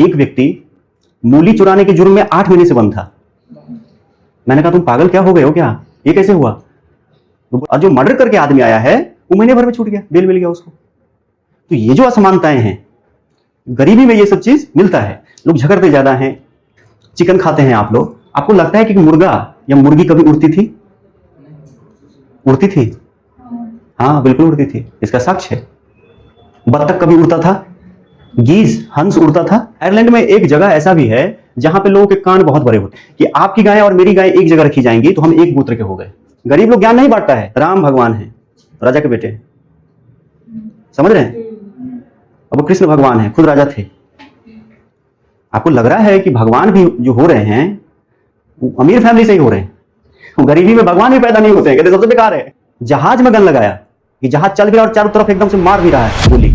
एक व्यक्ति मूली चुराने के जुर्म में 8 महीने से बंद था। मैंने कहा तुम पागल क्या हो गए हो क्या, ये कैसे हुआ? और जो मर्डर करके आदमी आया है वो महीने भर में छूट गया, बेल मिल गया उसको। तो ये जो असमानताएं हैं, गरीबी में ये सब चीज मिलता है। लोग झगड़ते ज्यादा हैं। चिकन खाते हैं आप लोग, आपको लगता है कि मुर्गा या मुर्गी कभी उड़ती थी? उड़ती थी? हाँ बिल्कुल उड़ती थी, इसका साक्ष्य है। बत्तख कभी उड़ता था? गीज, हंस उड़ता था? आयरलैंड में एक जगह ऐसा भी है जहां पे लोगों के कान बहुत बड़े होते हैं कि आपकी गाय और मेरी गाय एक जगह रखी जाएंगी तो हम एक गोत्र के हो गए। गरीब लोग ज्ञान नहीं बांटता है। राम भगवान है, राजा के बेटे, समझ रहे हैं? अब वो कृष्ण भगवान है, खुद राजा थे। आपको लग रहा है कि भगवान भी जो हो रहे हैं वो अमीर फैमिली से ही हो रहे हैं। गरीबी में भगवान भी पैदा नहीं होते हैं, कहते सबसे बेकार है। जहाज में गन लगाया कि जहाज चल भी रहा और चारों तरफ एकदम से मार भी रहा है गोली।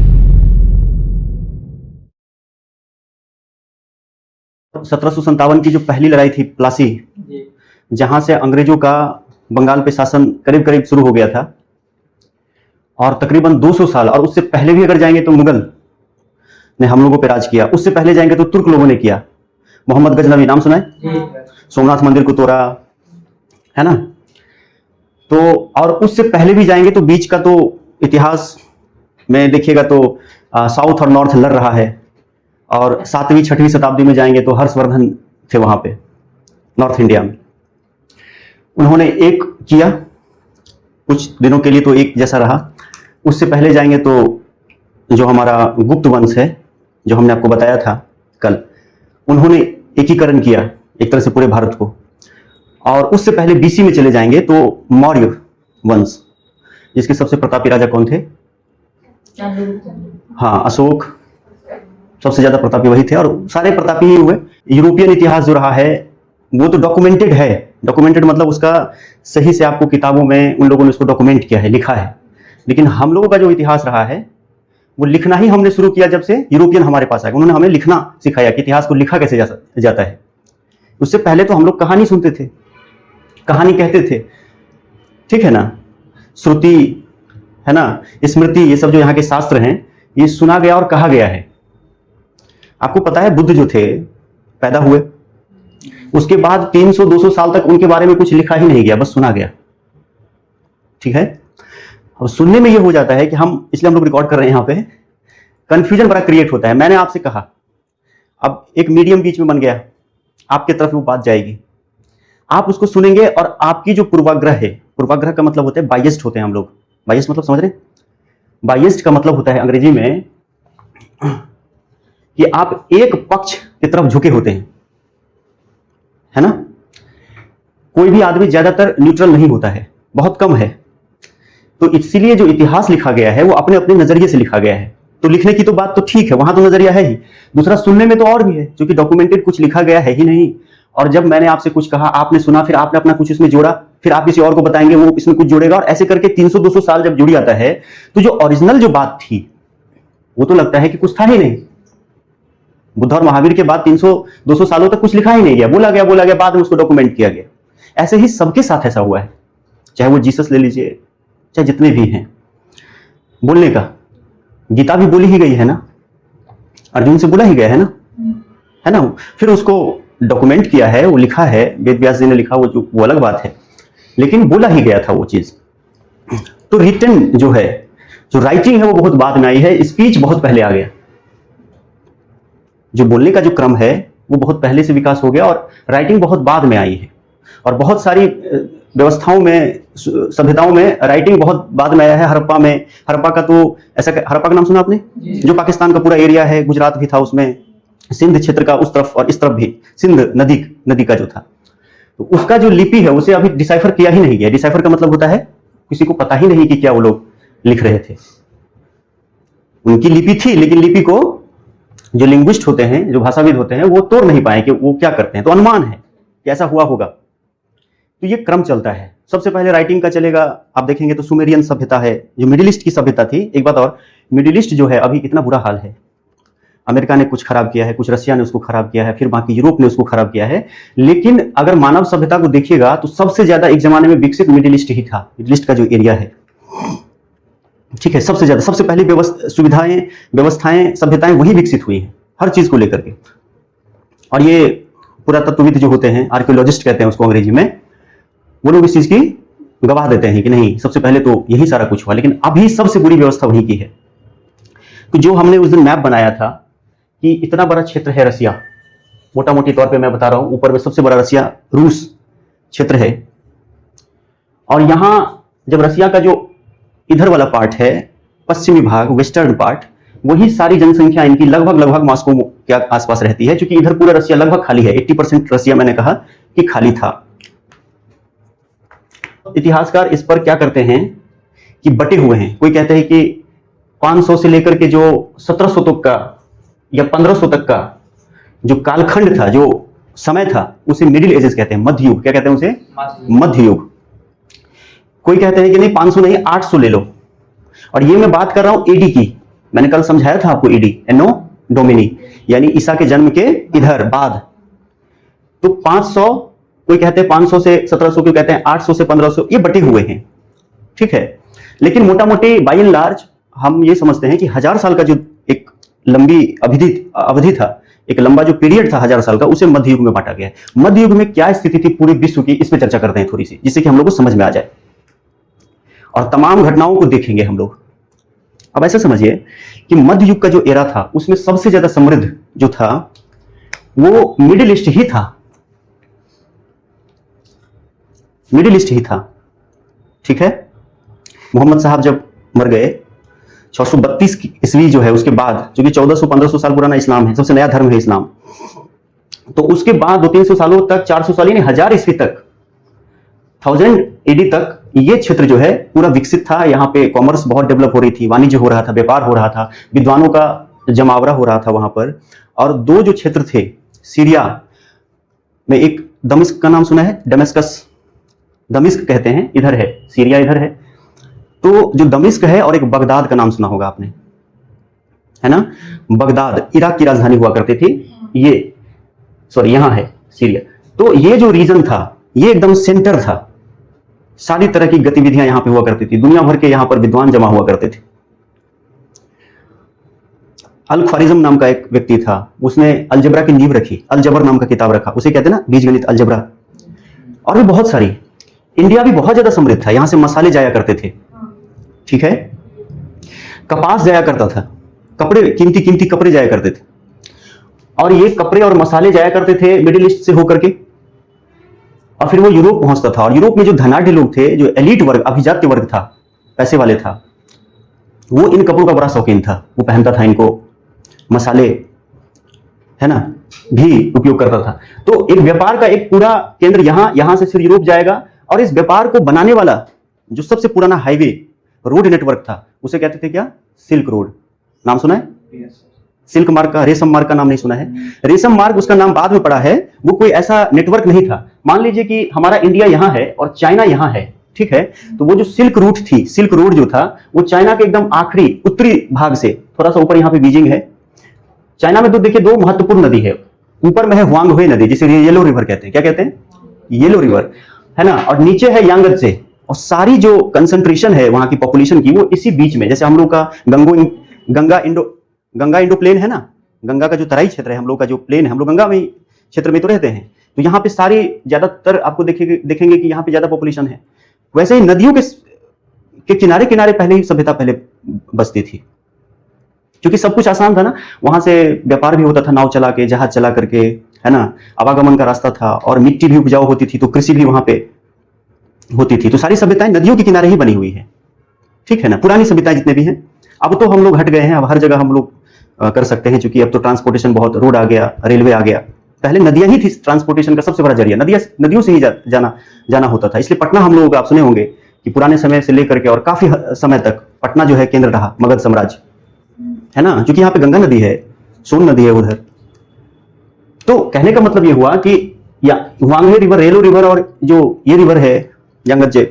1757 की जो पहली लड़ाई थी प्लासी, जहां से अंग्रेजों का बंगाल पे शासन करीब करीब शुरू हो गया था, और तकरीबन 200 साल, और उससे पहले भी अगर जाएंगे तो मुगल ने हम लोगों पे राज किया, उससे पहले जाएंगे तो तुर्क लोगों ने किया। मोहम्मद गजनवी नाम सुना है? सोमनाथ मंदिर को तोड़ा है ना। तो और उससे पहले भी जाएंगे तो बीच का तो इतिहास में देखिएगा तो साउथ और नॉर्थ लड़ रहा है। और 7वीं 6वीं शताब्दी में जाएंगे तो हर्षवर्धन थे वहां पे नॉर्थ इंडिया में। उन्होंने एक किया कुछ दिनों के लिए, तो एक जैसा रहा। उससे पहले जाएंगे तो जो हमारा गुप्त वंश है, जो हमने आपको बताया था कल, उन्होंने एकीकरण किया एक तरह से पूरे भारत को। और उससे पहले बीसी में चले जाएंगे तो मौर्य वंश, जिसके सबसे प्रतापी राजा कौन थे? हाँ, अशोक सबसे ज्यादा प्रतापी वही थे, और सारे प्रतापी ही हुए। यूरोपियन इतिहास जो रहा है वो तो डॉक्यूमेंटेड है। डॉक्यूमेंटेड मतलब उसका सही से आपको किताबों में उन लोगों ने उसको डॉक्यूमेंट किया है, लिखा है। लेकिन हम लोगों का जो इतिहास रहा है वो लिखना ही हमने शुरू किया जब से यूरोपियन हमारे पास आए। उन्होंने हमें लिखना सिखाया कि इतिहास को लिखा कैसे जाता है। उससे पहले तो हम लोग कहानी सुनते थे, कहानी कहते थे, ठीक है ना। श्रुति है ना, स्मृति, ये सब जो यहाँ के शास्त्र हैं, ये सुना गया और कहा गया है। आपको पता है बुद्ध जो थे पैदा हुए, उसके बाद 300-200 साल तक उनके बारे में कुछ लिखा ही नहीं गया, बस सुना गया, ठीक है। अब सुनने में ये हो जाता है कि हम, इसलिए हम लोग रिकॉर्ड कर रहे हैं यहाँ पे, कंफ्यूजन बड़ा क्रिएट होता है। मैंने आपसे कहा, अब एक मीडियम बीच में बन गया, आपके तरफ वो बात जाएगी, आप उसको सुनेंगे, और आपकी जो पूर्वाग्रह है, पूर्वाग्रह का मतलब होता है बाइस्ड होते हैं हम लोग। बाइस्ड मतलब समझ रहे? बाइस्ड का मतलब होता है अंग्रेजी में कि आप एक पक्ष की तरफ झुके होते हैं, है ना। कोई भी आदमी ज्यादातर न्यूट्रल नहीं होता है, बहुत कम है। तो इसीलिए जो इतिहास लिखा गया है वो अपने अपने नजरिए से लिखा गया है। तो लिखने की तो बात तो ठीक है, वहां तो नजरिया है ही। दूसरा, सुनने में तो और भी है, क्योंकि डॉक्यूमेंटेड कुछ लिखा गया है ही नहीं। और जब मैंने आपसे कुछ कहा, आपने सुना, फिर आपने अपना कुछ इसमें जोड़ा, फिर आप किसी और को बताएंगे, वो इसमें कुछ जोड़ेगा, और ऐसे करके 300-200 साल जब जुड़ जाता है तो जो ओरिजिनल जो बात थी वो तो लगता है कि कुछ था ही नहीं। बुद्ध और महावीर के बाद 300-200 सालों तक कुछ लिखा ही नहीं गया, बोला गया, बाद में उसको डॉक्यूमेंट किया गया। ऐसे ही सबके साथ ऐसा हुआ है, चाहे वो जीसस ले लीजिए, चाहे जितने भी हैं। बोलने का, गीता भी बोली ही गई है ना, अर्जुन से बोला ही गया है ना। फिर उसको डॉक्यूमेंट किया है, वो लिखा है, वेद व्यास जी ने लिखा, वो अलग बात है, लेकिन बोला ही गया था वो चीज। तो रिटन जो है, जो राइटिंग है, वो बहुत बाद में आई है। स्पीच बहुत पहले आ गया। जो बोलने का जो क्रम है वो बहुत पहले से विकास हो गया, और राइटिंग बहुत बाद में आई है। और बहुत सारी व्यवस्थाओं में, सभ्यताओं में राइटिंग बहुत बाद में आया है। हड़प्पा का तो ऐसा, हड़प्पा का नाम सुना आपने? जो पाकिस्तान का पूरा एरिया है, गुजरात भी था उसमें, सिंध क्षेत्र का उस तरफ और इस तरफ भी, सिंध नदी का जो था, तो उसका जो लिपि है उसे अभी डिसाइफर किया ही नहीं गया। डिसाइफर का मतलब होता है किसी को पता ही नहीं कि क्या वो लोग लिख रहे थे। उनकी लिपि थी, लेकिन लिपि को जो लिंग्विस्ट होते हैं, जो भाषाविद होते हैं, वो तोड़ नहीं पाए कि वो क्या करते हैं। तो अनुमान है कि ऐसा हुआ होगा। तो ये क्रम चलता है। सबसे पहले राइटिंग का चलेगा, आप देखेंगे तो सुमेरियन सभ्यता है, जो मिडिल ईस्ट की सभ्यता थी। एक बात और, मिडिल ईस्ट जो है अभी इतना बुरा हाल है, अमेरिका ने कुछ खराब किया है, कुछ रशिया ने उसको खराब किया है, फिर बाकी यूरोप ने उसको खराब किया है। लेकिन अगर मानव सभ्यता को देखिएगा तो सबसे ज्यादा एक जमाने में विकसित मिडिल ईस्ट ही था। मिडिल ईस्ट का जो एरिया है, ठीक है, सबसे ज्यादा, सबसे पहले सुविधाएं, व्यवस्थाएं, सभ्यताएं वही विकसित हुई हैं। हर चीज को लेकर के। और ये पुरातत्वविद जो होते हैं, आर्कियोलॉजिस्ट कहते हैं उसको अंग्रेजी में, वो लोग इस चीज की गवाह देते हैं कि नहीं, सबसे पहले तो यही सारा कुछ हुआ। लेकिन अभी सबसे बुरी व्यवस्था वहीं की है कि जो हमने उस दिन मैप बनाया था कि इतना बड़ा क्षेत्र है रसिया, मोटा मोटी तौर पे मैं बता रहा हूं, ऊपर में सबसे बड़ा रसिया रूस क्षेत्र है। और यहां जब रसिया का जो इधर वाला पार्ट है, पश्चिमी भाग, वेस्टर्न पार्ट, वही सारी जनसंख्या इनकी लगभग मॉस्को के आसपास रहती है, क्योंकि इधर पूरा रसिया लगभग खाली है। 80% रसिया मैंने कहा कि खाली था। इतिहासकार इस पर क्या करते हैं कि बटे हुए हैं। कोई कहते हैं कि 500 से लेकर के जो 1700 तक का या 1500 तक का जो कालखंड था, जो समय था, उसे मिडिल एजेस कहते हैं, मध्य युग। क्या कहते हैं उसे? मध्य युग। कोई कहते हैं कि नहीं 500 नहीं 800 ले लो। और ये मैं बात कर रहा हूं एडी की। मैंने कल समझाया था आपको एडी, एनो डोमिनी, यानी ईसा के जन्म के इधर बाद। तो 500, कोई कहते हैं 500 से 1700, कोई कहते हैं 800 से 1500, ये बटे हुए हैं, ठीक है। लेकिन मोटा मोटी बाय एंड लार्ज हम ये समझते हैं कि 1000 साल का जो एक लंबी अवधि था, एक लंबा जो पीरियड था 1000 साल का, उसे मध्य युग में बांटा गया है। मध्य युग में क्या स्थिति थी पूरे विश्व की, इस पर चर्चा करते हैं थोड़ी सी, जिससे कि हम लोग को समझ में आ जाए और तमाम घटनाओं को देखेंगे हम लोग। अब ऐसा समझिए कि मध्य युग का जो एरा था, उसमें सबसे ज्यादा समृद्ध जो था वो मिडिल ईस्ट ही था, मिडिल ईस्ट ही था, ठीक है। मोहम्मद साहब जब मर गए 632 ईस्वी जो है, उसके बाद, जो कि 1400-1500 साल पुराना इस्लाम है, सबसे नया धर्म है इस्लाम, तो उसके बाद 200-300 सालों तक, 400 साल यानी 1000 ईस्वी तक, 1000 एडी तक ये क्षेत्र जो है पूरा विकसित था। यहाँ पे कॉमर्स बहुत डेवलप हो रही थी, वाणिज्य हो रहा था, व्यापार हो रहा था, विद्वानों का जमावड़ा हो रहा था वहां पर। और दो जो क्षेत्र थे सीरिया में, एक दमिश्क का नाम सुना है, दमिश्कस, दमिश्क कहते हैं, इधर है सीरिया, इधर है। तो जो दमिश्क है, और एक बगदाद का नाम सुना होगा आपने, है ना। बगदाद इराक की राजधानी हुआ करती थी, ये सॉरी यहां है सीरिया। तो ये जो रीजन था, ये एकदम सेंटर था, सारी तरह की गतिविधियां यहां पे हुआ करती थी, दुनिया भर के यहां पर विद्वान जमा हुआ करते थे। अल ख्वारिज्म नाम का एक व्यक्ति था, उसने अलजबरा की नींव रखी, अलजबर नाम का किताब रखा, उसे कहते हैं ना बीजगणित, अलजबरा। और भी बहुत सारी। इंडिया भी बहुत ज्यादा समृद्ध था, यहां से मसाले जाया करते थे, ठीक है। कपास जाया करता था, कपड़े, कीमती कीमती कपड़े जाया करते थे। और ये कपड़े और मसाले जाया करते थे मिडिल ईस्ट से होकर के, और फिर वो यूरोप पहुंचता था। और यूरोप में जो धनाढ़ लोग थे, जो एलिट वर्ग, अभिजात्य वर्ग था, पैसे वाले था, वो इन कपड़ों का बड़ा शौकीन था, वो पहनता था इनको, मसाले, है ना, भी उपयोग करता था। तो एक व्यापार का एक पूरा केंद्र यहां से फिर यूरोप जाएगा। और इस व्यापार को बनाने वाला जो सबसे पुराना हाईवे रोड नेटवर्क था, उसे कहते थे क्या? Silk road. नाम सुना है? सिल्क मार्ग का, रेशम मार्ग का नाम नहीं सुना है? रेशम मार्ग उसका नाम बाद में पड़ा है, वो कोई ऐसा नेटवर्क नहीं था। मान लीजिए कि हमारा इंडिया यहां है और चाइना यहां है, ठीक है। तो वो जो सिल्क रूट थी, सिल्क रोड जो था, वो चाइना के एकदम आखिरी उत्तरी भाग से थोड़ा सा ऊपर, यहां पे बीजिंग है। चाइना में तो देखिए दो महत्वपूर्ण नदी है, ऊपर में है हुआंगहुई नदी, जिसे येलो रिवर कहते हैं। क्या कहते हैं? येलो रिवर, है ना। और नीचे है यांगत्से। और सारी जो कंसंट्रेशन है वहां की पॉपुलेशन की, वो इसी बीच में, जैसे हम लोग का गंगा इंडो प्लेन है ना, गंगा का जो तराई क्षेत्र है, हम लोग का जो प्लेन है, हम लोग गंगा में क्षेत्र में तो रहते हैं। तो यहाँ पे सारी ज्यादातर आपको देखेंगे कि यहाँ पे ज्यादा पॉपुलेशन है। वैसे ही नदियों के किनारे किनारे पहले ही सभ्यता पहले बसती थी, क्योंकि सब कुछ आसान था ना। वहां से व्यापार भी होता था, नाव चला के, जहाज चला करके, है ना, आवागमन का रास्ता था, और मिट्टी भी उपजाऊ होती थी, तो कृषि भी वहां पे होती थी। तो सारी सभ्यताएं नदियों के किनारे ही बनी हुई है, ठीक है ना। पुरानी सभ्यताएं जितने भी हैं, अब तो हम लोग हट गए हैं, अब हर जगह हम लोग कर सकते हैं, क्योंकि अब तो ट्रांसपोर्टेशन बहुत, रोड आ गया, रेलवे आ गया। पहले नदियां ही थी ट्रांसपोर्टेशन का सबसे बड़ा जरिया, नदियों से ही जाना होता था। इसलिए पटना, हम लोग आप सुने होंगे कि पुराने समय से लेकर के और काफी समय तक पटना जो है केंद्र रहा मगध साम्राज्य, है ना, क्योंकि यहाँ पे गंगा नदी है, सोन नदी है उधर। तो कहने का मतलब ये हुआ कि हुआंगहे रिवर, रेलो रिवर, और जो ये रिवर है यांगत्से,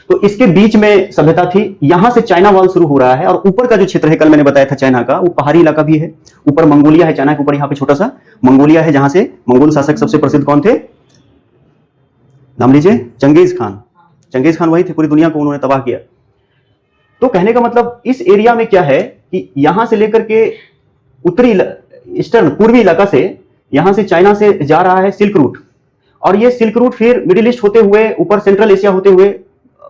तो इसके बीच में सभ्यता थी। यहां से चाइना वॉल शुरू हो रहा है, और ऊपर का जो क्षेत्र है, कल मैंने बताया था चाइना का, वो पहाड़ी इलाका भी है। ऊपर मंगोलिया है, चाइना के ऊपर यहाँ पे छोटा सा मंगोलिया है, जहां से मंगोल शासक सबसे प्रसिद्ध कौन थे? नाम लीजिए, चंगेज खान। चंगेज खान वही थे, पूरी दुनिया को उन्होंने तबाह किया। तो कहने का मतलब इस एरिया में क्या है कि यहां से लेकर के उत्तरी ईस्टर्न पूर्वी इलाका से, यहां से चाइना से जा रहा है सिल्क रूट, और ये सिल्क रूट फिर मिडिल ईस्ट होते हुए ऊपर सेंट्रल एशिया होते हुए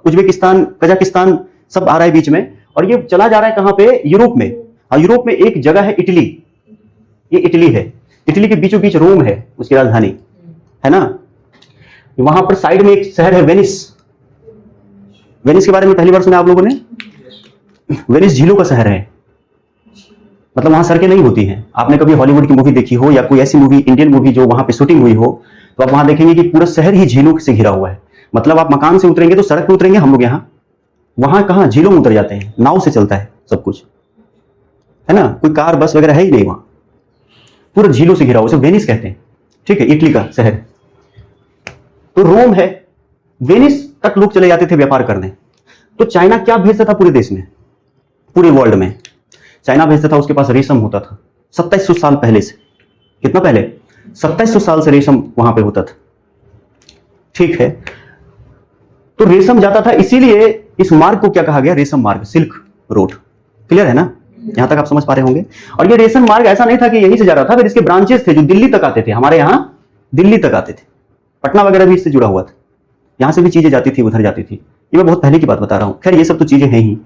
उज्बेकिस्तान, कजाकिस्तान सब आ रहा है बीच में, और ये चला जा रहा है कहां पे, यूरोप में। और यूरोप में एक जगह है इटली, ये इटली है, इटली के बीचों बीच रोम है उसकी राजधानी, है ना। वहां पर साइड में एक शहर है वेनिस, वेनिस के बारे में पहली बार सुना आप लोगों ने? वेनिस झीलों का शहर है, मतलब वहां सड़कें नहीं होती हैं। आपने कभी हॉलीवुड की मूवी देखी हो या कोई ऐसी मूवी, इंडियन मूवी जो वहां पे शूटिंग हुई हो, तो आप वहां देखेंगे कि पूरा शहर ही झीलों से घिरा हुआ है। मतलब आप मकान से उतरेंगे तो सड़क पे उतरेंगे हम लोग यहाँ, वहां कहां झीलों में उतर जाते हैं, नाव से चलता है सब कुछ, है ना, कोई कार बस वगैरह है ही नहीं वहां, पूरा झीलों से घिरा हुआ, उसे वेनिस कहते हैं, ठीक है, इटली का शहर। तो रोम है, वेनिस तक लोग चले जाते थे व्यापार करने। तो चाइना क्या भेजता था पूरे देश में, पूरे वर्ल्ड में चाइना भेजता था, उसके पास रेशम होता था 2700 साल पहले से। कितना पहले? 2700 साल से रेशम वहां पे होता था, ठीक है। तो रेशम जाता था, इसीलिए इस मार्ग को क्या कहा गया, रेशम मार्ग, सिल्क रोड। क्लियर है ना, यहां तक आप समझ पा रहे होंगे। और ये रेशम मार्ग ऐसा नहीं था कि यहीं से जा रहा था, फिर इसके ब्रांचेस थे जो दिल्ली तक आते थे, हमारे यहां दिल्ली तक आते थे, पटना वगैरह भी इससे जुड़ा हुआ था, यहां से भी चीजें जाती थी, उधर जाती थी। ये मैं बहुत पहले की बात बता रहा हूं, खैर ये सब तो चीजें हैं ही।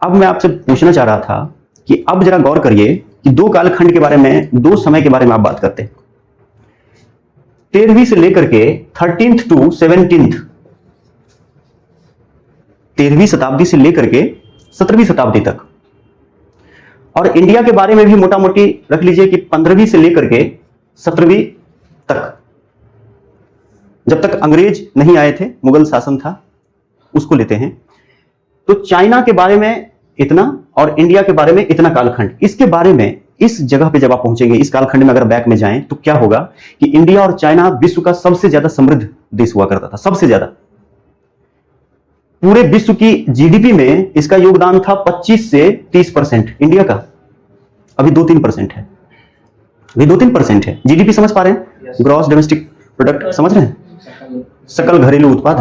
अब मैं आपसे पूछना चाह रहा था कि अब जरा गौर करिए कि दो कालखंड के बारे में, दो समय के बारे में आप बात करते हैं, 13वीं से लेकर के 13th टू 17th, 13वीं शताब्दी से लेकर के 17वीं शताब्दी तक। और इंडिया के बारे में भी मोटा मोटी रख लीजिए कि 15वीं से लेकर के 17वीं तक, जब तक अंग्रेज नहीं आए थे, मुगल शासन था, उसको लेते हैं। तो चाइना के बारे में इतना और इंडिया के बारे में इतना कालखंड, इसके बारे में इस जगह पे जब आप पहुंचेंगे, इस कालखंड में अगर बैक में जाएं, तो क्या होगा कि इंडिया और चाइना विश्व का सबसे ज्यादा समृद्ध देश हुआ करता था, सबसे ज्यादा। पूरे विश्व की जीडीपी में इसका योगदान था 25 से 30%, इंडिया का अभी 2-3% है, अभी 2-3% है। जीडीपी समझ पा रहे हैं, ग्रॉस डोमेस्टिक प्रोडक्ट समझ रहे हैं, सकल घरेलू उत्पाद।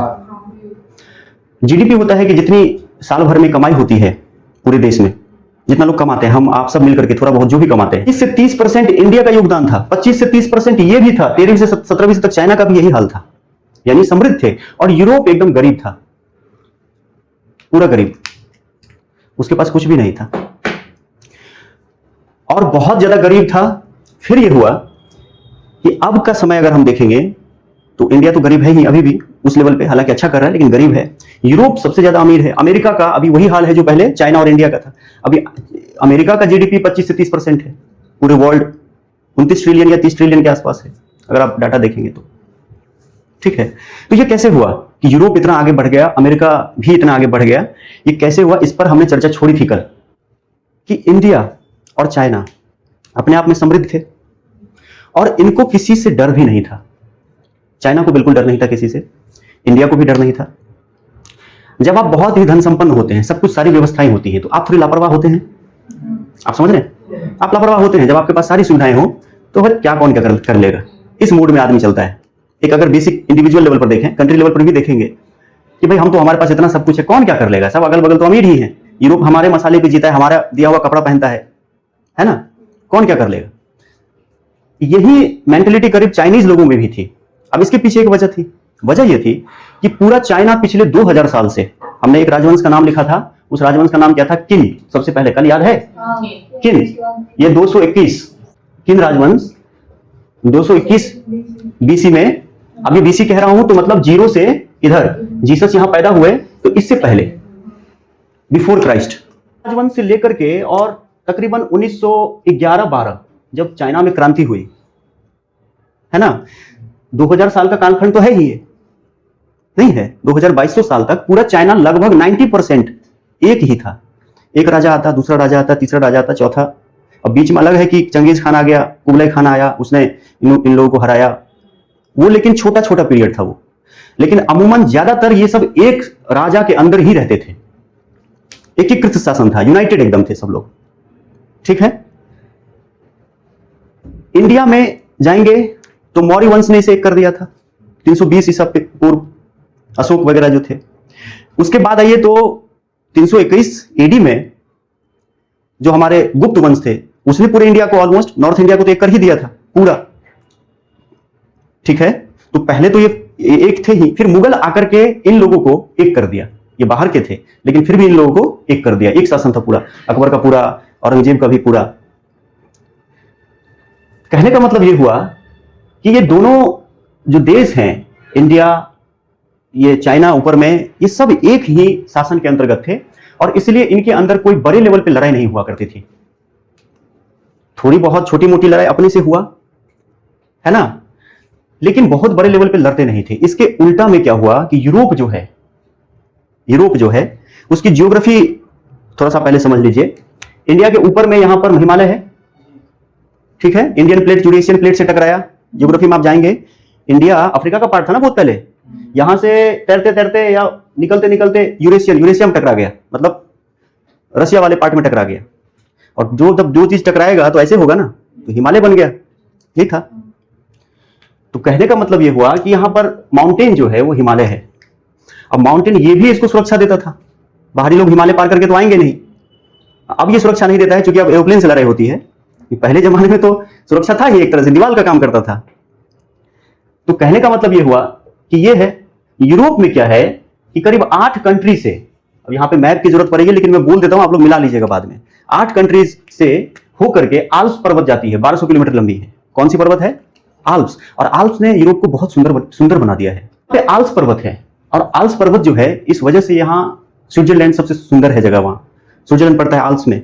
जीडीपी होता है कि जितनी साल भर में कमाई होती है पूरे देश में, जितना लोग कमाते हैं, हम आप सब मिलकर के थोड़ा बहुत जो भी कमाते हैं, 20 से 30% इंडिया का योगदान था, 25 से 30% ये भी था, 13वीं से 17वीं तक चाइना का भी यही हाल था, यानी समृद्ध थे। और यूरोप एकदम गरीब था, पूरा गरीब, उसके पास कुछ भी नहीं था, और बहुत ज्यादा गरीब था। फिर यह हुआ कि अब का समय अगर हम देखेंगे तो इंडिया तो गरीब है ही अभी भी उस लेवल पे, हालांकि अच्छा कर रहा है लेकिन गरीब है। यूरोप सबसे ज्यादा अमीर है, अमेरिका का अभी वही हाल है जो पहले चाइना और इंडिया का था। अभी अमेरिका का जीडीपी 25 से 30% है, पूरे वर्ल्ड 29 ट्रिलियन या 30 ट्रिलियन के आसपास है अगर आप डाटा देखेंगे तो, ठीक है। तो ये कैसे हुआ कि यूरोप इतना आगे बढ़ गया, अमेरिका भी इतना आगे बढ़ गया, ये कैसे हुआ, इस पर हमने चर्चा छोड़ी थी कल, कि इंडिया और चाइना अपने आप में समृद्ध थे और इनको किसी से डर भी नहीं था। चाइना को बिल्कुल डर नहीं था किसी से, इंडिया को भी डर नहीं था। जब आप बहुत ही धन संपन्न होते हैं, सब कुछ सारी व्यवस्थाएं होती हैं, तो आप थोड़ी लापरवाह होते हैं, आप समझ रहे हैं, आप लापरवाह होते हैं। जब आपके पास सारी सुविधाएं हो तो फिर क्या कौन क्या कर लेगा, इस मूड में आदमी चलता है। एक अगर बेसिक इंडिविजुअल लेवल पर देखें, कंट्री लेवल पर भी देखेंगे कि भाई हम तो, हमारे पास इतना सब कुछ है, कौन क्या कर लेगा, सब अगल बगल तो अमीर ही है। यूरोप हमारे मसाले पे जीता है, हमारा दिया हुआ कपड़ा पहनता है ना, कौन क्या कर लेगा। यही मेंटेलिटी करीब चाइनीज लोगों में भी थी। अब इसके पीछे एक वजह थी, वजह यह थी कि पूरा चाइना पिछले 2000 साल से, हमने एक राजवंश का नाम लिखा था, उस राजवंश का नाम क्या था, किन। सबसे पहले कल याद है, किन, ये 221 किन राजवंश 221 बीसी में। अभी बीसी कह रहा हूं तो मतलब जीरो से इधर जीसस यहां पैदा हुए, तो इससे पहले, बिफोर क्राइस्ट राजवंश से लेकर के, और तकरीबन 1911-12 जब चाइना में क्रांति हुई, है ना, 2000 साल का कालखंड तो है ही है, नहीं है, 2200 साल तक पूरा चाइना लगभग 90% एक ही था। एक राजा आता, दूसरा राजा आता, तीसरा राजा आता, चौथा। अब बीच में अलग है कि चंगेज खान आ गया, कुबलाई खान आया, उसने इन लोगों को हराया, वो लेकिन छोटा छोटा पीरियड था वो। लेकिन अमूमन ज्यादातर ये सब एक राजा के अंदर ही रहते थे, एकीकृत शासन था, यूनाइटेड एकदम थे सब लोग, ठीक है। इंडिया में जाएंगे तो मौर्य वंश ने इसे एक कर दिया था 320 ईसा पूर्व, अशोक वगैरह जो थे। उसके बाद आइए तो 321 एडी में जो हमारे गुप्त वंश थे, उसने पूरे इंडिया को, ऑलमोस्ट नॉर्थ इंडिया को तो एक कर ही दिया था पूरा, ठीक है। तो पहले तो ये एक थे ही, फिर मुगल आकर के इन लोगों को एक कर दिया। ये बाहर के थे लेकिन फिर भी इन लोगों को एक कर दिया। एक शासन था पूरा, अकबर का पूरा, औरंगजेब का भी पूरा। कहने का मतलब ये हुआ कि ये दोनों जो देश हैं, इंडिया, ये चाइना ऊपर में, ये सब एक ही शासन के अंतर्गत थे और इसलिए इनके अंदर कोई बड़े लेवल पे लड़ाई नहीं हुआ करती थी। थोड़ी बहुत छोटी मोटी लड़ाई अपने से हुआ है ना, लेकिन बहुत बड़े लेवल पे लड़ते नहीं थे। इसके उल्टा में क्या हुआ कि यूरोप जो है उसकी जियोग्राफी थोड़ा सा पहले समझ लीजिए। इंडिया के ऊपर में यहां पर हिमालय है, ठीक है। इंडियन प्लेट यूरेशियन प्लेट से टकराया। जियोग्राफी में आप जाएंगे, इंडिया अफ्रीका का पार्ट था ना बहुत पहले, यहां से तैरते तैरते या निकलते निकलते यूरेशियम टकरा गया, मतलब रशिया वाले पार्ट में टकरा गया। और जब जो चीज टकराएगा तो ऐसे होगा ना, तो हिमालय बन गया, ये था। तो कहने का मतलब ये हुआ कि यहां पर माउंटेन जो है वो हिमालय है। अब माउंटेन ये भी इसको सुरक्षा देता था, बाहरी लोग हिमालय पार करके तो आएंगे नहीं। अब ये सुरक्षा नहीं देता है क्योंकि अब एरोप्लेन से लड़ाई होती है। पहले जमाने में तो सुरक्षा था ही, एक तरह से दीवार का काम करता था। तो कहने का मतलब ये हुआ कि ये है, यूरोप में क्या है कि करीब 8 कंट्री से, अब यहां पे मैप की जरूरत पड़ेगी लेकिन मैं बोल देता हूं, आप लोग मिला लीजिएगा बाद में। 8 कंट्रीज से होकर के आल्प्स पर्वत जाती है, 1200 किलोमीटर लंबी है। कौन सी पर्वत है? आल्प्स। और आल्प्स ने यूरोप को बहुत सुंदर बना दिया है। आल्प्स पर्वत है और आल्प्स पर्वत जो है, इस वजह से यहां स्विट्जरलैंड सबसे सुंदर है जगह। वहां स्विट्जरलैंड पड़ता है आल्प्स में,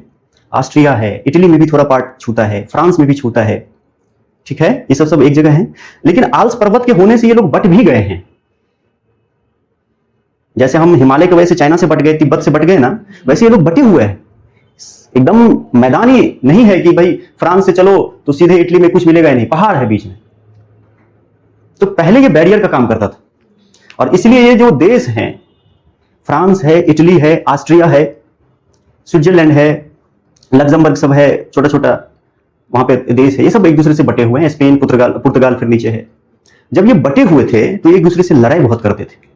ऑस्ट्रिया है, इटली में भी थोड़ा पार्ट छूता है, फ्रांस में भी छूता है, ठीक है। ये सब एक जगह है। लेकिन आल्प्स पर्वत के होने से ये लोग बट भी गए हैं। जैसे हम हिमालय की वजह से चाइना से बट गए, तिब्बत से बट गए ना, वैसे ये लोग बटे हुए हैं। एकदम मैदानी नहीं है कि भाई फ्रांस से चलो तो सीधे इटली में कुछ मिलेगा ही नहीं, पहाड़ है बीच में। तो पहले ये बैरियर का काम करता था और इसलिए ये जो देश हैं, फ्रांस है, इटली है, ऑस्ट्रिया है, स्विट्जरलैंड है, लग्जमबर्ग सब है, छोटा छोटा वहां पे देश है, ये सब एक दूसरे से बटे हुए हैं। स्पेन, पुर्तगाल फिर नीचे है। जब ये बटे हुए थे तो एक दूसरे से लड़ाई बहुत करते थे।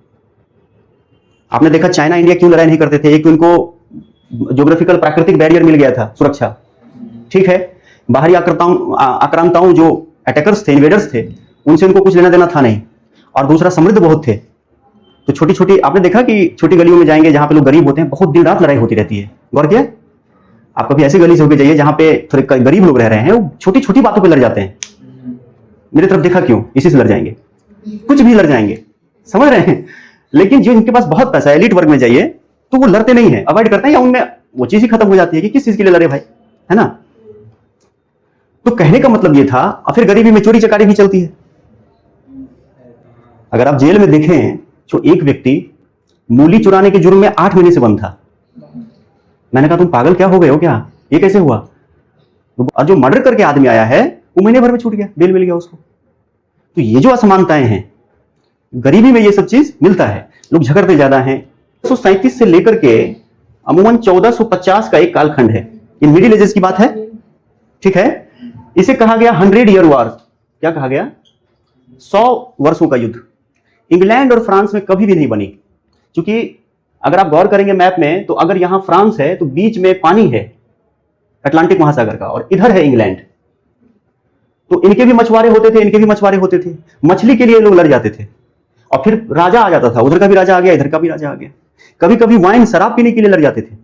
आपने देखा चाइना इंडिया क्यों लड़ाई नहीं करते थे? एक तो इनको ज्योग्राफिकल प्राकृतिक बैरियर मिल गया था, सुरक्षा, ठीक है। बाहरी आक्रांताओं जो अटैकर्स थे, इन्वेडर्स थे, उनसे उनको कुछ लेना देना था नहीं। और दूसरा समृद्ध बहुत थे, तो छोटी छोटी, आपने देखा कि छोटी गलियों में जाएंगे जहां पे लोग गरीब होते हैं, बहुत दिन रात लड़ाई होती रहती है। गौर किया? आप कभी ऐसी गली से होकर जाइए जहां पे थोड़े गरीब लोग रह रहे हैं, वो छोटी छोटी बातों पे लड़ जाते हैं। मेरी तरफ देखा क्यों? इसी से लड़ जाएंगे, कुछ भी लड़ जाएंगे, समझ रहे हैं। लेकिन जो इनके पास बहुत पैसा है, एलिट वर्ग में जाइए तो वो लड़ते नहीं है, अवॉइड करते हैं, या उनमें वो चीज ही खत्म हो जाती है कि किस चीज के लिए लड़े भाई, है ना। तो कहने का मतलब ये था। और फिर गरीबी में चोरी चकारी भी चलती है। अगर आप जेल में देखें, जो एक व्यक्ति मूली चुराने के जुर्म में 8 महीने से बंद था। मैंने कहा तुम पागल क्या हो गए हो क्या, ये कैसे हुआ? और जो मर्डर करके आदमी आया है वो महीने भर में छूट गया, बेल मिल गया उसको। तो ये जो असमानताएं हैं, गरीबी में ये सब चीज मिलता है। लोग झगड़ते ज्यादा हैं। 1937 से लेकर के अमूमन 1450 का एक कालखंड है, ये मिडिल एजेस की बात है, ठीक है। इसे कहा गया 100 ईयर वॉर। क्या कहा गया? 100 वर्षों का युद्ध। इंग्लैंड और फ्रांस में कभी भी नहीं बनी, क्योंकि अगर आप गौर करेंगे मैप में, तो अगर यहां फ्रांस है तो बीच में पानी है अटलांटिक महासागर का, और इधर है इंग्लैंड। तो इनके भी मछुआरे होते थे, इनके भी मछुआरे होते थे। मछली के लिए लोग लड़ जाते थे और फिर राजा आ जाता था, उधर का भी राजा आ गया, इधर का भी राजा आ गया। कभी कभी वाइन, शराब पीने के लिए लड़ जाते थे।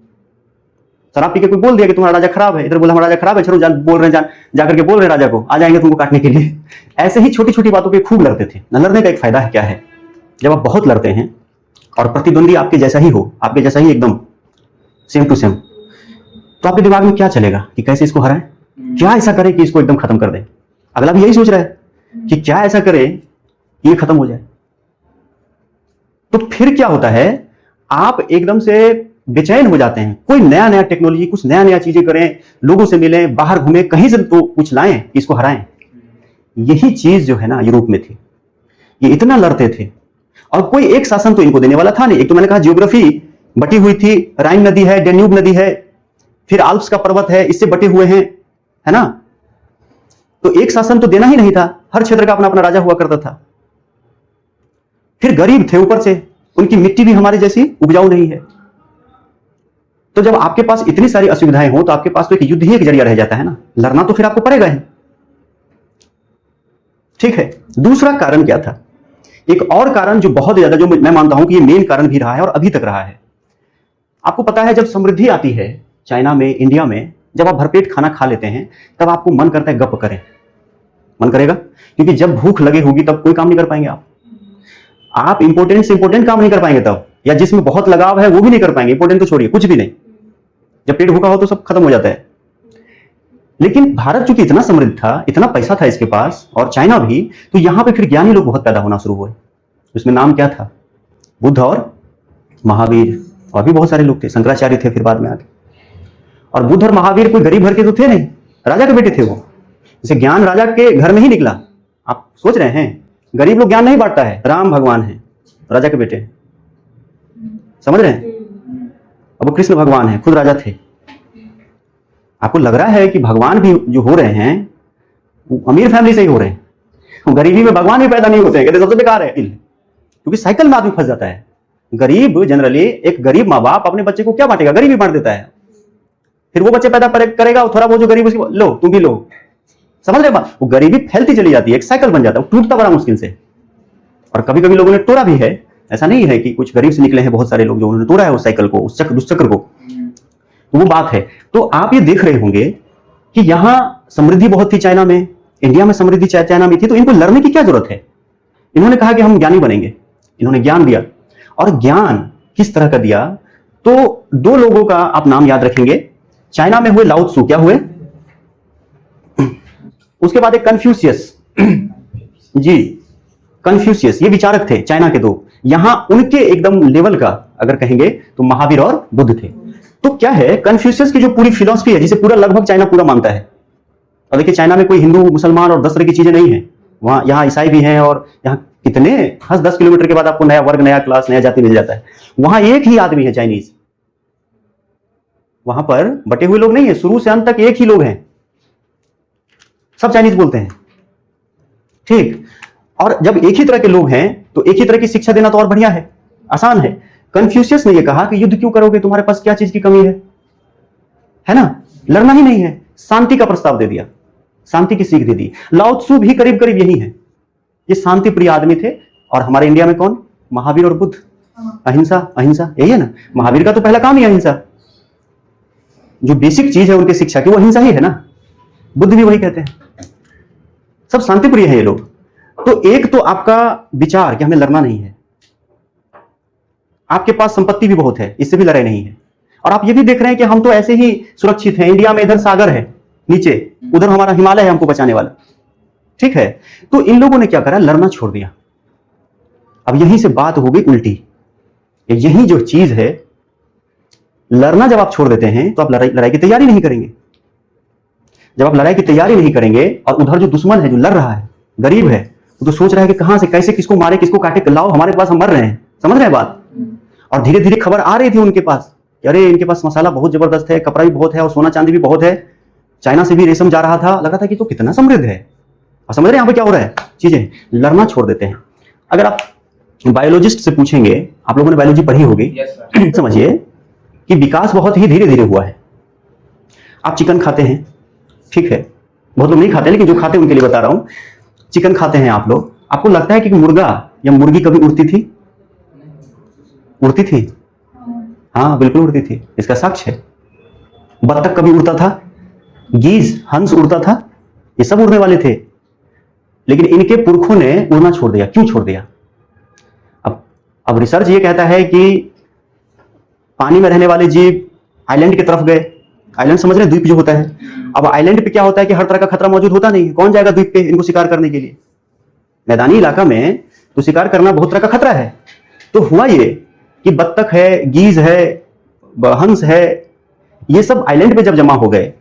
शराब पी के कोई बोल दिया कि तुम्हारा राजा खराब है, इधर बोला हमारा राजा खराब है, चलो बोल रहे हैं, जाकर के बोल रहे राजा को, आ जाएंगे तुमको काटने के लिए। ऐसे ही छोटी छोटी बातों पे खूब लड़ते थे। न लड़ने का एक फायदा है क्या है, जब आप बहुत लड़ते हैं और प्रतिद्वंदी आपके जैसा ही हो, आपके जैसा ही एकदम सेम टू सेम, तो आपके दिमाग में क्या चलेगा कि कैसे इसको हराएं, क्या ऐसा करें कि इसको एकदम खत्म कर दें। अगला भी यही सोच रहा है कि क्या ऐसा करें कि ये खत्म हो जाए। तो फिर क्या होता है, आप एकदम से बेचैन हो जाते हैं। कोई नया नया टेक्नोलॉजी, कुछ नया नया चीजें करें, लोगों से मिलें, बाहर घूमें, कहीं से तो कुछ लाएं, इसको हराएं। यही चीज जो है ना यूरोप में थी। ये इतना लड़ते थे और कोई एक शासन तो इनको देने वाला था नहीं। एक तो मैंने कहा ज्योग्राफी बटी हुई थी, राइन नदी है, डेन्यूब नदी है, फिर आल्प्स का पर्वत है, इससे बटे हुए हैं, है ना। तो एक शासन तो देना ही नहीं था, हर क्षेत्र का अपना अपना राजा हुआ करता था। फिर गरीब थे ऊपर से, उनकी मिट्टी भी हमारे जैसी उपजाऊ नहीं है। तो जब आपके पास इतनी सारी असुविधाएं हो तो आपके पास तो एक युद्ध ही एक जरिया रह जाता है ना, लड़ना तो फिर आपको पड़ेगा ही। ठीक है, दूसरा कारण क्या था? एक और कारण जो बहुत ज्यादा, जो मैं मानता हूं कि ये मेन कारण भी रहा है और अभी तक रहा है। आपको पता है, जब समृद्धि आती है चाइना में, इंडिया में, जब आप भरपेट खाना खा लेते हैं तब आपको मन करता है गप करें, मन करेगा, क्योंकि जब भूख लगे होगी तब कोई काम नहीं कर पाएंगे आप इंपोर्टेंट से इंपोर्टेंट काम नहीं कर पाएंगे तब, या जिसमें बहुत लगाव है वो भी नहीं कर पाएंगे, इंपोर्टेंट तो छोड़िए, कुछ भी नहीं। जब पेट भूखा हो तो सब खत्म हो जाता है। लेकिन भारत चूंकि इतना समृद्ध था, इतना पैसा था इसके पास, और चाइना भी, तो यहां पे फिर ज्ञानी लोग बहुत पैदा होना शुरू हुए। उसमें नाम क्या था? बुद्ध और महावीर, और भी बहुत सारे लोग थे, शंकराचार्य थे फिर बाद में आगे। और बुद्ध और महावीर कोई गरीब घर के तो थे नहीं, राजा के बेटे थे वो। जैसे ज्ञान राजा के घर में ही निकला। आप सोच रहे हैं, गरीब लोग ज्ञान नहीं बांटता है। राम भगवान है, राजा के बेटे, समझ रहे हैं? अब वो कृष्ण भगवान है, खुद राजा थे। आपको लग रहा है कि भगवान भी जो हो रहे हैं वो अमीर फैमिली से ही हो रहे हैं, गरीबी में भगवान भी पैदा नहीं होते हैं, कहते सबसे बेकार है, क्योंकि साइकिल में आदमी फंस जाता है। गरीब जनरली, एक गरीब माँ बाप अपने बच्चे को क्या बांटेगा? गरीब ही बांट देता है। फिर वो बच्चे पैदा करेगा, थोड़ा वो जो गरीब उसकी, लो तुम भी लो, समझ रहे बात? वो गरीबी फैलती चली जाती है, एक साइकिल बन जाता है, टूटता बड़ा मुश्किल से। और कभी कभी लोगों ने तोड़ा भी है, ऐसा नहीं है कि कुछ गरीब से निकले हैं बहुत सारे लोग जो उन्होंने तोड़ा है उस साइकिल को, उस चक्र को। तो वो बात है। तो आप ये देख रहे होंगे कि यहां समृद्धि बहुत थी चाइना में, इंडिया में समृद्धि चाइना में थी, तो इनको लड़ने की क्या जरूरत है? इन्होंने कहा कि हम ज्ञानी बनेंगे, इन्होंने ज्ञान दिया। और ज्ञान किस तरह का दिया? तो दो लोगों का आप नाम याद रखेंगे। चाइना में हुए लाओ त्सु, क्या हुए? उसके बाद एक कन्फ्यूशियस जी, कन्फ्यूशियस, ये विचारक थे चाइना के दो। यहां उनके एकदम लेवल का अगर कहेंगे तो महावीर और बुद्ध थे। तो क्या है, कन्फ्यूशियस की जो पूरी फिलॉसफी है, जिसे पूरा लगभग चाइना पूरा मानता है। और देखिए, चाइना में कोई हिंदू मुसलमान और 10 तरह की चीजें नहीं है, वहां यहाँ ईसाई भी हैं, और यहाँ कितने 10 किलोमीटर के बाद आपको नया वर्ग, नया क्लास, नया जाति मिल जाता है। वहां एक ही आदमी है चाइनीज, वहां पर बटे हुए लोग नहीं है, शुरू से अंत तक एक ही लोग हैं, सब चाइनीज बोलते हैं। ठीक, और जब एक ही तरह के लोग हैं तो एक ही तरह की शिक्षा देना तो और बढ़िया है, आसान है। कन्फ्यूशियस ने यह कहा कि युद्ध क्यों करोगे, तुम्हारे पास क्या चीज की कमी है ना? लड़ना ही नहीं है, शांति का प्रस्ताव दे दिया, शांति की सीख दे दी। लाओ त्सु भी करीब करीब यही है, ये शांति प्रिय आदमी थे। और हमारे इंडिया में कौन? महावीर और बुद्ध, अहिंसा, अहिंसा, यही है ना। महावीर का तो पहला काम ही अहिंसा, जो बेसिक चीज है उनकी शिक्षा की वो अहिंसा ही है ना। बुद्ध भी वही कहते हैं, सब शांति प्रिय है ये लोग। तो एक तो आपका विचार कि हमें लड़ना नहीं है, आपके पास संपत्ति भी बहुत है, इससे भी लड़ाई नहीं है। और आप ये भी देख रहे हैं कि हम तो ऐसे ही सुरक्षित हैं, इंडिया में इधर सागर है नीचे, उधर हमारा हिमालय है हमको बचाने वाला, ठीक है। तो इन लोगों ने क्या करा? लड़ना छोड़ दिया। अब यहीं से बात हो गई उल्टी। यही जो चीज है, लड़ना जब आप छोड़ देते हैं तो आप लड़ाई की तैयारी नहीं करेंगे। जब आप लड़ाई की तैयारी नहीं करेंगे और उधर जो दुश्मन है, जो लड़ रहा है, गरीब है, वो तो सोच रहा है कि कहां से कैसे किसको मारे, किसको काटे, लाओ हमारे पास, हम मर रहे हैं, समझ रहे हैं बात? और धीरे धीरे खबर आ रही थी उनके पास, अरे इनके पास मसाला बहुत जबरदस्त है, कपड़ा भी बहुत है, और सोना चांदी भी बहुत है, चाइना से भी रेशम जा रहा था, लगा था कि तो कितना समृद्ध है। और समझ रहे हैं यहाँ पे क्या हो रहा है? चीजें लड़ना छोड़ देते हैं। अगर आप बायोलॉजिस्ट से पूछेंगे, आप लोगों ने बायोलॉजी पढ़ी होगी, समझिए कि विकास बहुत ही धीरे धीरे हुआ है। आप चिकन खाते हैं, ठीक है, बहुत लोग नहीं खाते, लेकिन जो खाते हैं उनके लिए बता रहा हूं। चिकन खाते हैं आप लोग, आपको लगता है कि मुर्गा या मुर्गी कभी उड़ती थी? उड़ती थी? हाँ बिल्कुल उड़ती थी, इसका साक्ष्य है। बत्तख कभी उड़ता था? गीज, हंस उड़ता था? ये सब उड़ने वाले थे, लेकिन इनके पुरखों ने उड़ना छोड़ दिया। क्यों छोड़ दिया? अब रिसर्च ये कहता है कि पानी में रहने वाले जीव आइलैंड की तरफ गए। आइलैंड समझ रहे हैं, द्वीप जो होता है। अब आइलैंड पे क्या होता है कि हर तरह का खतरा मौजूद होता नहीं, कौन जाएगा द्वीप पे इनको शिकार करने के लिए? मैदानी इलाका में तो शिकार करना बहुत तरह का खतरा है। तो हुआ ये कि बत्तख है, गीज है, हंस है, ये सब आइलैंड पे जब जमा हो गए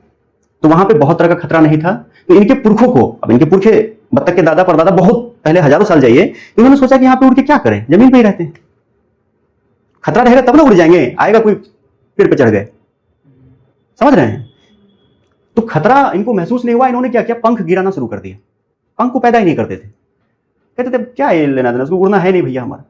तो वहां पे बहुत तरह का खतरा नहीं था। तो इनके पुरखों को, अब इनके पुरखे, बत्तख के दादा परदादा बहुत पहले हजारों साल जाइए, तो उन्होंने सोचा कि यहाँ पे उड़ के क्या करें, जमीन पे ही रहते हैं, खतरा रहेगा तब ना उड़ जाएंगे, आएगा कोई पेड़ पे चढ़ गए, समझ रहे हैं? तो खतरा इनको महसूस नहीं हुआ, इन्होंने क्या किया? पंख गिराना शुरू कर दिया। पंख को पैदा ही नहीं करते थे, कहते थे क्या लेना देना, उसको उड़ना है नहीं भैया हमारा,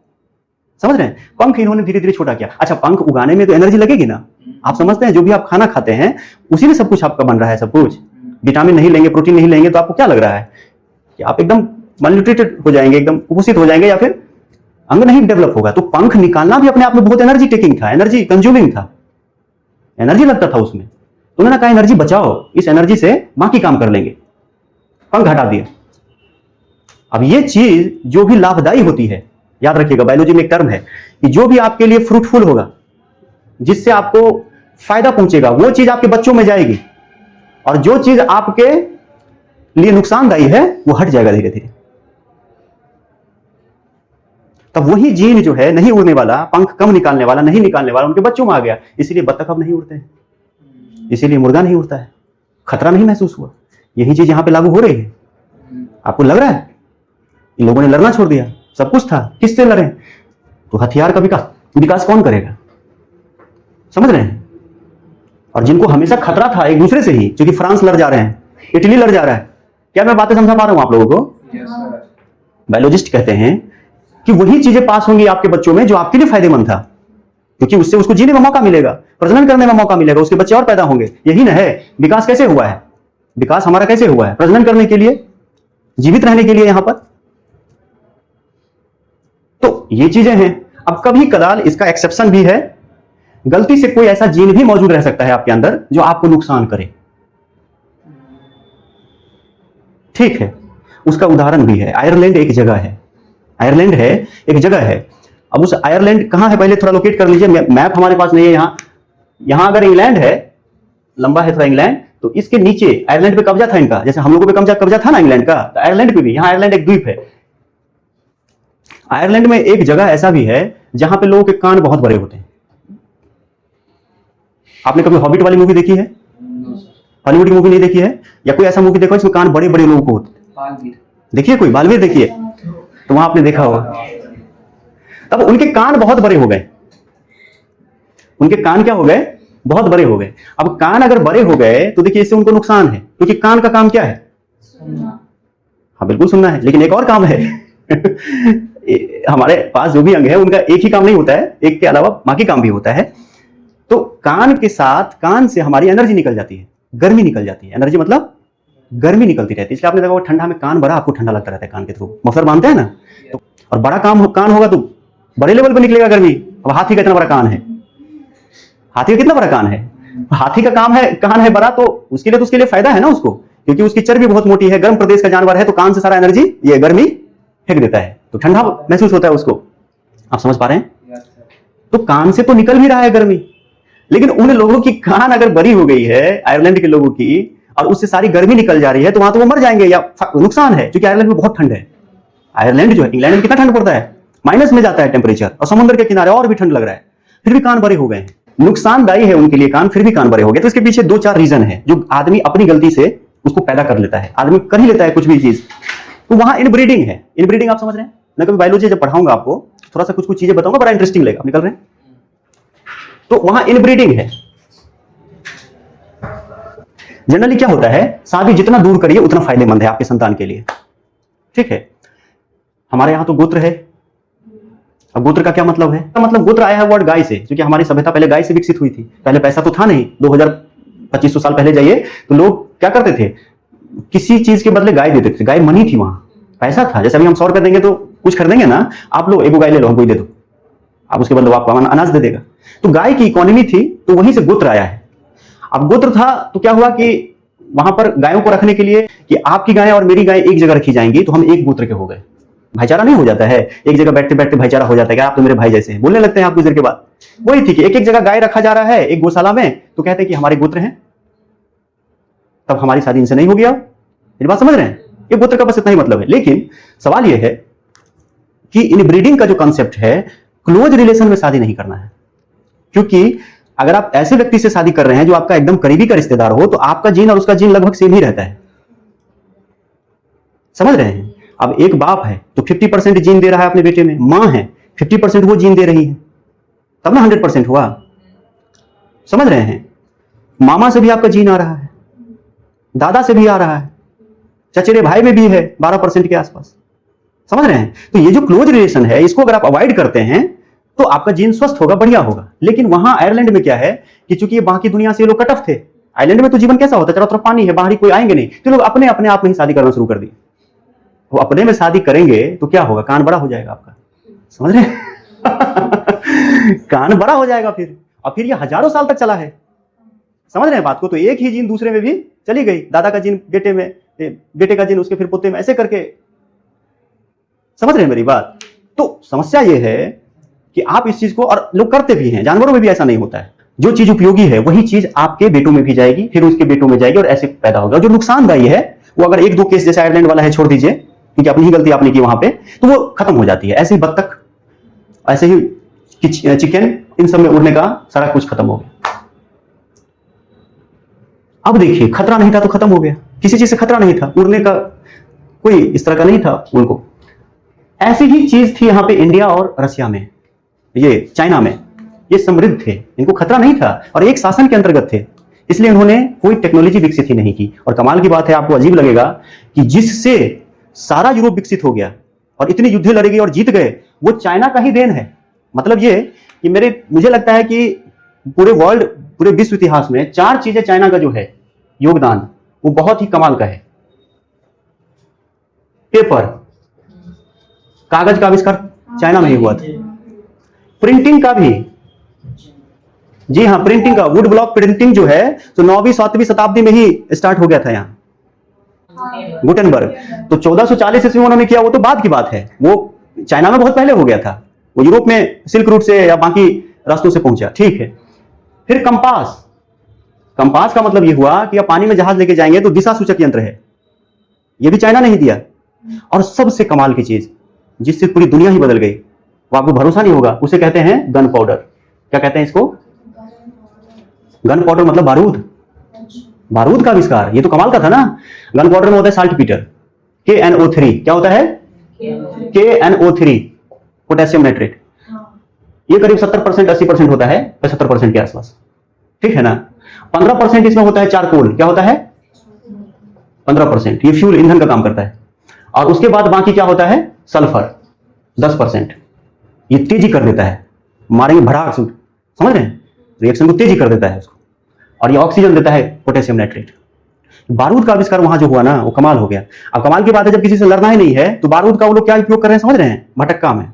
समझ रहे हैं? पंख इन्होंने धीरे धीरे छोटा किया। अच्छा, पंख उगाने में तो एनर्जी लगेगी ना, आप समझते हैं जो भी आप खाना खाते हैं उसी में सब कुछ आपका बन रहा है। सब कुछ विटामिन नहीं लेंगे, प्रोटीन नहीं लेंगे तो आपको क्या लग रहा है कि आप एकदम malnutrited हो जाएंगे, एकदम कुपोषित हो जाएंगे, या फिर अंग नहीं डेवलप होगा। तो पंख निकालना भी अपने आप में बहुत एनर्जी टेकिंग था, एनर्जी कंज्यूमिंग था, एनर्जी लगता था उसमें। तो उन्होंने कहा एनर्जी बचाओ, इस एनर्जी से बाकी काम कर लेंगे, पंख हटा दिया। अब ये चीज जो भी लाभदायी होती है, याद रखिएगा बायोलॉजी में एक टर्म है कि जो भी आपके लिए फ्रूटफुल होगा, जिससे आपको फायदा पहुंचेगा, वो चीज आपके बच्चों में जाएगी, और जो चीज आपके लिए नुकसानदायी है वो हट जाएगा धीरे धीरे। तब वही जीन जो है नहीं उड़ने वाला, पंख कम निकालने वाला, नहीं निकालने वाला, उनके बच्चों में आ गया। इसीलिए बत्तख अब नहीं उड़ते हैं, इसीलिए मुर्गा नहीं उड़ता है, खतरा नहीं महसूस हुआ। यही चीज यहां पे लागू हो रही है। आपको लग रहा है इन लोगों ने लड़ना छोड़ दिया, सब कुछ था, किससे लड़े? तो हथियार का विकास कौन करेगा? समझ रहे हैं? और जिनको हमेशा खतरा था एक दूसरे से ही, क्योंकि फ्रांस लड़ जा रहे हैं, इटली लड़ जा रहा है, क्या मैं बातें समझा पा रहा हूं आप लोगों को? बायोलॉजिस्ट कहते हैं कि वही चीजें पास होंगी आपके बच्चों में जो आपके लिए फायदेमंद था, क्योंकि उससे उसको जीने का मौका मिलेगा, प्रजनन करने का मौका मिलेगा, उसके बच्चे और पैदा होंगे। यही ना है विकास। कैसे हुआ है विकास? हमारा कैसे हुआ है? प्रजनन करने के लिए, जीवित रहने के लिए यहां पर। तो ये चीजें हैं। अब कभी कदाल इसका एक्सेप्शन भी है, गलती से कोई ऐसा जीन भी मौजूद रह सकता है आपके अंदर जो आपको नुकसान करे। ठीक है, उसका उदाहरण भी है। आयरलैंड एक जगह है, आयरलैंड है एक जगह है। अब उस आयरलैंड कहां है पहले थोड़ा लोकेट कर लीजिए। मैप हमारे पास नहीं है। यहां अगर इंग्लैंड है, लंबा है थोड़ा इंग्लैंड, तो इसके नीचे आयरलैंड पे कब्जा था इनका, जैसे हम लोगों पे कब्जा था ना इंग्लैंड का, तो आयरलैंड पे भी, यहां आयरलैंड एक द्वीप है। आयरलैंड में एक जगह ऐसा भी है जहां पे लोगों के कान बहुत बड़े होते हैं। आपने कभी हॉबिट वाली मूवी देखी है? हॉलीवुड की मूवी नहीं देखी है? या कोई ऐसा मूवी देखो जिसमें कान बड़े बड़े लोगों को होते हैं? देखिए कोई बालवीर देखिए, तो वहां आपने देखा होगा। तब उनके कान बहुत बड़े हो गए। उनके कान क्या हो गए? बहुत बड़े हो गए। अब कान अगर बड़े हो गए तो देखिए इससे उनको नुकसान है, क्योंकि कान का काम क्या है? हाँ बिल्कुल सुनना है, लेकिन एक और काम है हमारे पास जो भी अंग है उनका एक ही काम नहीं होता है, एक के अलावा बाकी काम भी होता है। तो कान के साथ, कान से हमारी एनर्जी निकल जाती है, गर्मी निकल जाती है। एनर्जी मतलब गर्मी निकलती रहती है। इसलिए आपने देखा होगा ठंडा में कान बड़ा, आपको ठंडा लगता रहता है कान के थ्रू, मफलर बांधते हैं ना, तो और बड़ा कान होगा तो बड़े लेवल पर निकलेगा गर्मी। अब हाथी का इतना बड़ा कान है, हाथी का कितना बड़ा कान है? हाथी का कान है बड़ा, तो उसके लिए फायदा है ना उसको, क्योंकि उसकी चर्बी बहुत मोटी है, गर्म प्रदेश का जानवर है, तो कान से सारा एनर्जी, ये गर्मी फेंक देता है, तो ठंडा महसूस होता है उसको। आप समझ पा रहे हैं? तो कान से तो निकल भी रहा है गर्मी, लेकिन उन लोगों की कान अगर बड़ी हो गई है, आयरलैंड के लोगों की, और उससे सारी गर्मी निकल जा रही है, तो वहां तो वो मर जाएंगे या नुकसान है, क्योंकि आयरलैंड में बहुत ठंड है। आयरलैंड जो है, इंग्लैंड में कितना ठंड पड़ता है, माइनस में जाता है टेम्परेचर, और समुद्र के किनारे और भी ठंड लग रहा है, फिर भी कान बड़े हो गए हैं। नुकसानदायी है उनके लिए कान, फिर भी कान बड़े हो गए। तो इसके पीछे 2-4 रीजन है जो आदमी अपनी गलती से उसको पैदा कर लेता है। आदमी कर ही लेता है कुछ भी चीज, तो वहां इनब्रीडिंग है। इनब्रीडिंग आप समझ रहे हैं? मैं कभी बायोलॉजी जब पढ़ाऊंगा आपको, थोड़ा सा कुछ चीजें बताऊंगा, बड़ा इंटरेस्टिंग लगेगा। आप निकल रहे हैं? तो वहां इनब्रीडिंग है। जनरली क्या होता है, शादी जितना दूर करिए उतना फायदेमंद है आपके संतान के लिए। ठीक है, हमारे यहां तो गोत्र है। अब गोत्र का क्या मतलब है? मतलब गोत्र आया है वर्ड गाय से, क्योंकि हमारी सभ्यता पहले गाय से विकसित हुई थी। पहले पैसा तो था नहीं, 2000-2500 साल पहले जाइए तो लोग क्या करते थे, किसी चीज के बदले गाय देते थे। गाय मनी थी, वहां पैसा था। जैसे अभी हम 100 रुपए देंगे तो कुछ खरीदेंगे ना, आप लोग एक गाय ले लो, हमको दे दो, आप उसके बदले आपको अनाज दे देगा। तो गाय की इकोनॉमी थी, तो वहीं से गोत्र आया है। अब गोत्र था तो क्या हुआ कि वहां पर गायों को रखने के लिए कि आपकी गाय और मेरी गाय एक जगह रखी जाएंगी, तो हम एक गोत्र के हो गए। भाईचारा नहीं हो जाता है? एक जगह बैठते बैठते भाईचारा हो जाता है, आप तो मेरे भाई जैसे हैं, बोलने लगते हैं आप कुछ देर के बाद। वही थी कि एक जगह गाय रखा जा रहा है एक गौशाला में, तो कहते हैं कि हमारे गोत्र हैं, तब हमारी शादी इनसे नहीं होगी। आप मेरी बात समझ रहे हैं? ये गोत्र का बस इतना ही मतलब है। लेकिन सवाल यह है कि इनब्रीडिंग का जो कॉन्सेप्ट है, क्लोज रिलेशन में शादी नहीं करना है। क्योंकि अगर आप ऐसे व्यक्ति से शादी कर रहे हैं जो आपका एकदम करीबी का रिश्तेदार हो, तो आपका जीन और उसका जीन लगभग सेम ही रहता है। समझ रहे हैं? अब एक बाप है तो 50% जीन दे रहा है अपने बेटे में, मां है 50% वो जीन दे रही है, तब ना 100% हुआ। समझ रहे हैं? मामा से भी आपका जीन आ रहा है, दादा से भी आ रहा है, चचेरे भाई में भी है 12% के आसपास। समझ रहे हैं? तो ये जो क्लोज रिलेशन है, इसको अगर आप अवॉइड करते हैं तो आपका जीन स्वस्थ होगा, बढ़िया होगा। लेकिन वहां आयरलैंड में क्या है कि चूंकि ये बाकी दुनिया से ये लोग कट ऑफ थे, आयरलैंड में तो जीवन कैसा होता है, चारों तरफ पानी है, बाहरी कोई आएंगे नहीं, तो लोग अपने अपने आप में ही शादी करना शुरू कर दी। वो अपने में शादी करेंगे तो क्या होगा, कान बड़ा हो जाएगा आपका, समझ रहे कान बड़ा हो जाएगा फिर, और फिर ये हजारों साल तक चला है, समझ रहे हैं बात को। तो एक ही जीन दूसरे में भी चली गई, दादा का जीन बेटे में, बेटे का जीन उसके फिर पोते में, ऐसे करके, समझ रहे हैं मेरी बात। तो समस्या ये है कि आप इस चीज को, और लोग करते भी हैं, जानवरों में भी ऐसा नहीं होता है, जो चीज उपयोगी है वही चीज आपके बेटों में भी जाएगी, फिर उसके बेटों में जाएगी, और ऐसे पैदा होगा। जो नुकसानदायी है वो अगर एक दो केस जैसे आयरलैंड वाला है छोड़ दीजिए, क्योंकि अपनी ही गलती आपने की वहां पे, तो वो खत्म हो जाती है। ऐसे ही बत्तख, ऐसे ही चिकन, इन सब में उड़ने का सारा कुछ खत्म हो गया। अब देखिए, खतरा नहीं था तो खत्म हो गया, किसी चीज से खतरा नहीं था, उड़ने का कोई इस तरह का नहीं था उनको। ऐसी ही चीज थी यहाँ पे इंडिया और रशिया में, ये चाइना में, ये समृद्ध थे, इनको खतरा नहीं था और एक शासन के अंतर्गत थे, इसलिए उन्होंने कोई टेक्नोलॉजी विकसित ही नहीं की। और कमाल की बात है, आपको अजीब लगेगा कि जिससे सारा यूरोप विकसित हो गया और इतनी युद्ध लड़े गए और जीत गए, वो चाइना का ही देन है। मतलब ये कि मुझे लगता है कि पूरे वर्ल्ड, पूरे विश्व इतिहास में 4 चीजें चाइना का जो है योगदान, वो बहुत ही कमाल का है। पेपर, कागज का आविष्कार चाइना में ही हुआ था। प्रिंटिंग का भी, जी हाँ, प्रिंटिंग का, वुड ब्लॉक प्रिंटिंग जो है तो 9वीं 7वीं शताब्दी में ही स्टार्ट हो गया था यहाँ, गुटेनबर्ग। तो 1440 ईस्वी में उन्होंने किया, वो तो बाद की बात है, वो चाइना में बहुत पहले हो गया था, वो यूरोप में सिल्क रूट से या बाकी रास्तों से पहुंचा, ठीक है। फिर कंपास, कंपास का मतलब ये हुआ कि आप पानी में जहाज लेके जाएंगे तो दिशा सूचक यंत्र है, ये भी चाइना ने ही दिया। और सबसे कमाल की चीज जिससे पूरी दुनिया ही बदल गई, वो आपको भरोसा नहीं होगा, उसे कहते हैं गन पाउडर। क्या कहते हैं इसको? गन पाउडर, मतलब बारूद, बारूद का आविष्कार। ये तो कमाल का था ना। गन पाउडर में होता है साल्ट पीटर, KNO3। क्या होता है? KNO3, potassium nitrate. ये करीब 70% 80% होता है, 75% के आसपास, ठीक है ना। 15% इसमें होता है चारकोल। क्या होता है? 15%, ये फ्यूल, ईंधन का काम करता है। और उसके बाद बाकी क्या होता है? सल्फर 10%, ये तेजी कर देता है, मारेंगे भड़ाक से, समझ रहे हैं, रिएक्शन को तेजी कर देता है उसको। और ये ऑक्सीजन देता है, पोटेशियम नाइट्रेट। बारूद का आविष्कार वहां जो हुआ ना, वो कमाल हो गया। अब कमाल की बात है, जब किसी से लड़ना ही नहीं है तो बारूद का वो लोग क्या उपयोग कर रहे हैं, समझ रहे हैं? भटक्का में,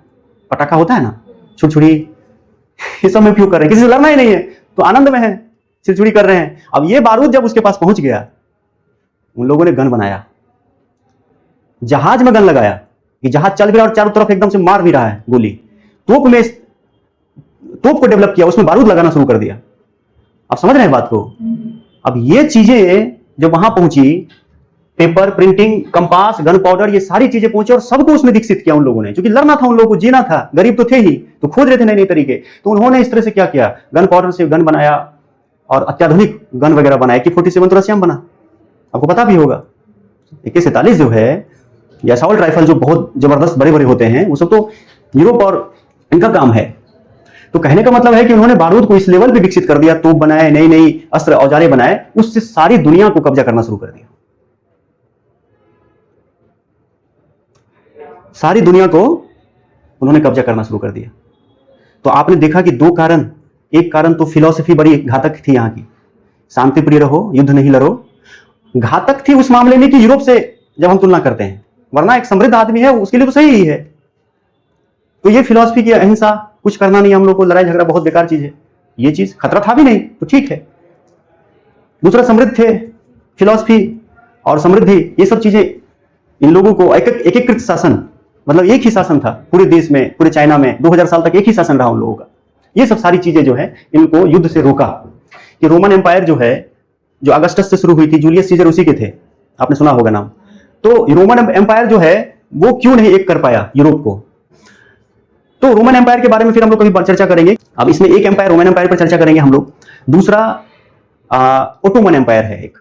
पटाखा होता है ना, छुरछुरी, ये सब में उपयोग कर रहे हैं। किसी से लड़ना ही नहीं है तो आनंद में है, छुरछुरी कर रहे हैं। अब ये बारूद जब उसके पास पहुंच गया, उन लोगों ने गन बनाया, जहाज में गन लगाया कि जहाज चल भी रहा और चारों तरफ एकदम से मार भी रहा है गोली। तोप को डेवलप किया, उसमें बारूद लगाना शुरू कर दिया। आप समझ रहे हैं बात को? अब ये चीजें जब वहां पहुंची, paper, printing, compass, gun powder, ये सारी चीजें पहुंची और सबको उसने विकसित किया उन लोगों ने, क्योंकि लड़ना था उन लोगों को, जीना था, गरीब तो थे ही, तो खोज रहे थे नए नए तरीके। तो उन्होंने इस तरह से क्या किया, गन पाउडर से गन बनाया और अत्याधुनिक गन वगैरह बनाया। AK-47 तो रशिया में बना, आपको पता भी होगा। AK-47 जो है, या असॉल्ट राइफल जो बहुत जबरदस्त बड़े बड़े होते हैं, वो सब तो यूरोप और इनका काम है। तो कहने का मतलब है कि उन्होंने बारूद को इस लेवल पे विकसित कर दिया, तोप बनाए, नई नई अस्त्र औजारें बनाए, उससे सारी दुनिया को कब्जा करना शुरू कर दिया। सारी दुनिया को उन्होंने कब्जा करना शुरू कर दिया। तो आपने देखा कि 2 कारण, एक कारण तो फिलॉसफी बड़ी घातक थी यहाँ की, शांति प्रिय रहो, युद्ध नहीं लड़ो। घातक थी उस मामले में कि यूरोप से जब हम तुलना करते हैं, वरना एक समृद्ध आदमी है उसके लिए तो सही ही है। तो ये फिलॉसफी की अहिंसा, कुछ करना नहीं हम लोग को, लड़ाई झगड़ा बहुत बेकार चीज है, ये चीज खतरा था भी नहीं तो ठीक है। दूसरा, समृद्ध थे, फिलॉसफी और समृद्धि, ये सब चीजें इन लोगों को एकीकृत शासन, मतलब एक ही शासन था पूरे देश में, पूरे चाइना में 2000 साल तक एक ही शासन रहा उन लोगों का। ये सब सारी चीजें जो है इनको युद्ध से रोका। कि रोमन एम्पायर जो है, जो अगस्टस से शुरू हुई थी, जूलियस सीजर उसी के थे, आपने सुना होगा नाम। तो रोमन एम्पायर जो है वो क्यों नहीं एक कर पाया यूरोप को? तो रोमन एम्पायर के बारे में फिर हम लोग कभी चर्चा करेंगे। अब इसमें एक एम्पायर, रोमन एम्पायर पर चर्चा करेंगे हम लोग। दूसरा ओटोमन एम्पायर है एक,